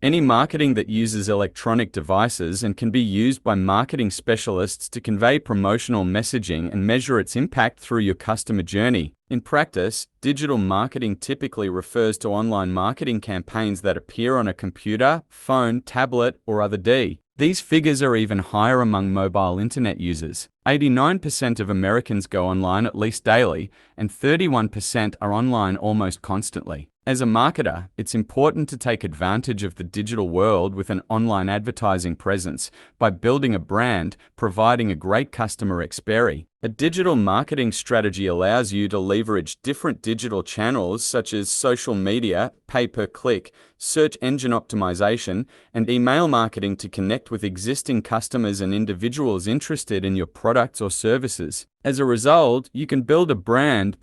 Any marketing that uses electronic devices and can be used by marketing specialists to convey promotional messaging and measure its impact through your customer journey. In practice, digital marketing typically refers to online marketing campaigns that appear on a computer, phone, tablet, or other device. These figures are even higher among mobile internet users. 89% of Americans go online at least daily, and 31% are online almost constantly. As a marketer, it's important to take advantage of the digital world with an online advertising presence by building a brand, providing a great customer experience. A digital marketing strategy allows you to leverage different digital channels such as social media, pay-per-click, search engine optimization, and email marketing to connect with existing customers and individuals interested in your products or services. As a result, you can build a brand.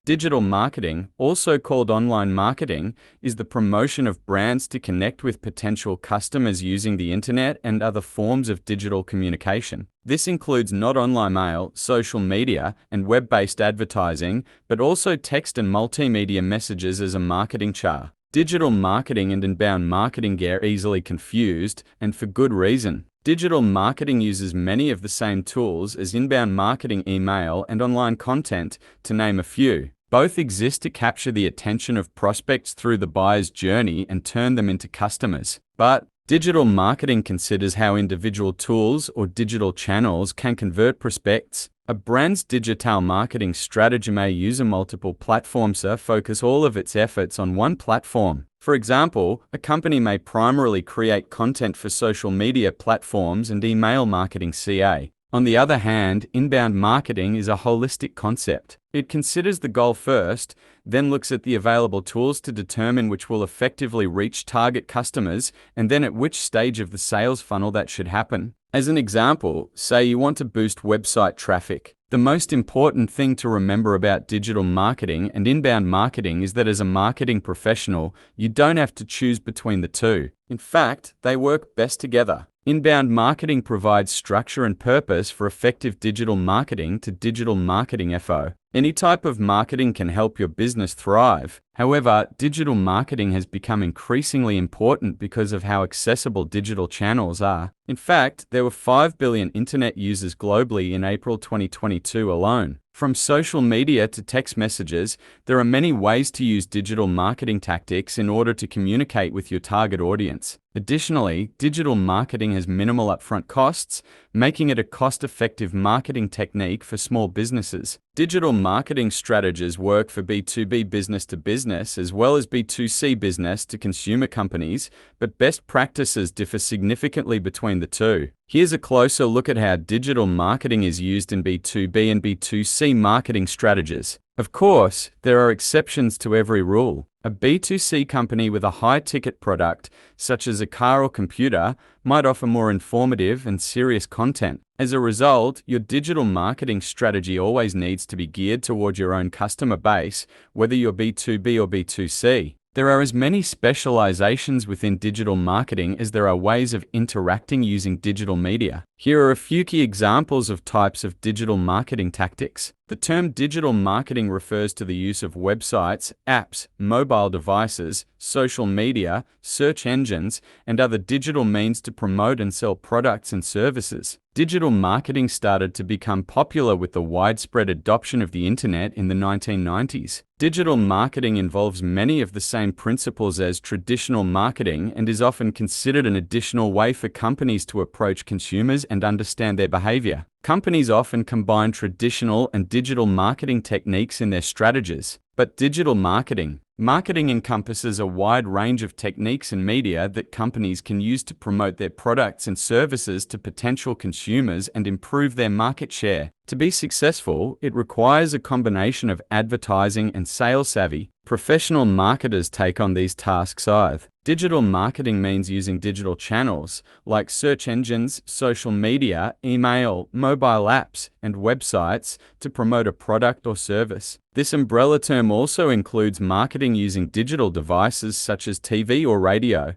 Digital marketing, also called online marketing, is the promotion of brands to connect with potential customers using the internet and other forms of digital communication. This includes not online mail, social media, and web-based advertising, but also text and multimedia messages as a marketing channel. Digital marketing and inbound marketing get easily confused, and for good reason. Digital marketing uses many of the same tools as inbound marketing, email, and online content, to name a few. Both exist to capture the attention of prospects through the buyer's journey and turn them into customers. But digital marketing considers how individual tools or digital channels can convert prospects. A brand's digital marketing strategy may use multiple platforms to focus all of its efforts on one platform. For example, a company may primarily create content for social media platforms and email marketing CA. On the other hand, inbound marketing is a holistic concept. It considers the goal first, then looks at the available tools to determine which will effectively reach target customers, and then at which stage of the sales funnel that should happen. As an example, say you want to boost website traffic. The most important thing to remember about digital marketing and inbound marketing is that as a marketing professional, you don't have to choose between the two. In fact, they work best together. Inbound marketing provides structure and purpose for effective digital marketing to digital marketing FO. Any type of marketing can help your business thrive. However, digital marketing has become increasingly important because of how accessible digital channels are. In fact, there were 5 billion internet users globally in April 2022 alone. From social media to text messages, there are many ways to use digital marketing tactics in order to communicate with your target audience. Additionally, digital marketing has minimal upfront costs, making it a cost-effective marketing technique for small businesses. Digital marketing strategies work for B2B business to business as well as B2C business to consumer companies, but best practices differ significantly between the two. Here's a closer look at how digital marketing is used in B2B and B2C marketing strategies. Of course, there are exceptions to every rule. A B2C company with a high-ticket product, such as a car or computer, might offer more informative and serious content. As a result, your digital marketing strategy always needs to be geared toward your own customer base, whether you're B2B or B2C. There are as many specializations within digital marketing as there are ways of interacting using digital media. Here are a few key examples of types of digital marketing tactics. The term digital marketing refers to the use of websites, apps, mobile devices, social media, search engines, and other digital means to promote and sell products and services. Digital marketing started to become popular with the widespread adoption of the internet in the 1990s. Digital marketing involves many of the same principles as traditional marketing and is often considered an additional way for companies to approach consumers and understand their behavior. Companies often combine traditional and digital marketing techniques in their strategies. But digital marketing encompasses a wide range of techniques and media that companies can use to promote their products and services to potential consumers and improve their market share. To be successful, it requires a combination of advertising and sales savvy. Professional marketers take on these tasks either. Digital marketing means using digital channels like search engines, social media, email, mobile apps, and websites to promote a product or service. This umbrella term also includes marketing using digital devices such as TV or radio.